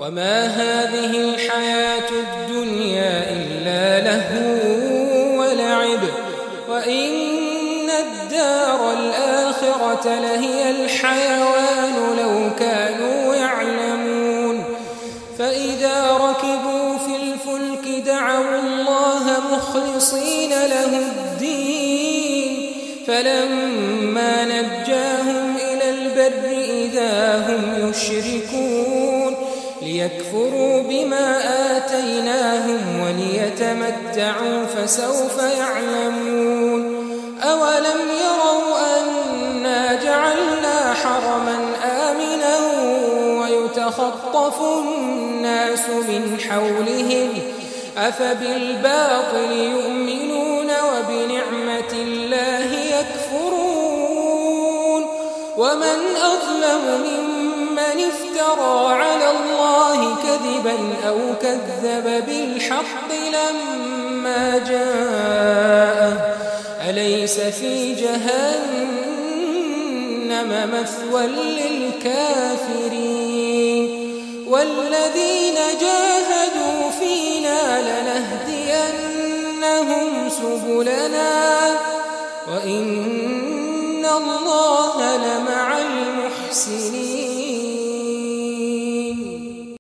وما هذه الحياة الدنيا إلا لهو ولعب وإن الدار الآخرة لهي الحيوان لو كانوا يعلمون فإذا ركبوا في الفلك دعوا الله مخلصين له الدين فلما نجاهم إلى البر إذا هم يشركون ليكفروا بما آتيناهم وليتمتعوا فسوف يعلمون أولم يروا أنا جعلنا حرما آمنا ويتخطف الناس من حولهم أفبالباطل يؤمنون وبنعمة الله يكفرون ومن أظلم ممن افترى على الله كذبا أو كذب بالحق لما جاءه أليس في جهنم مثوى للكافرين والذين جاهدوا فينا لنهدينهم سبلنا وإن الله لمع المحسنين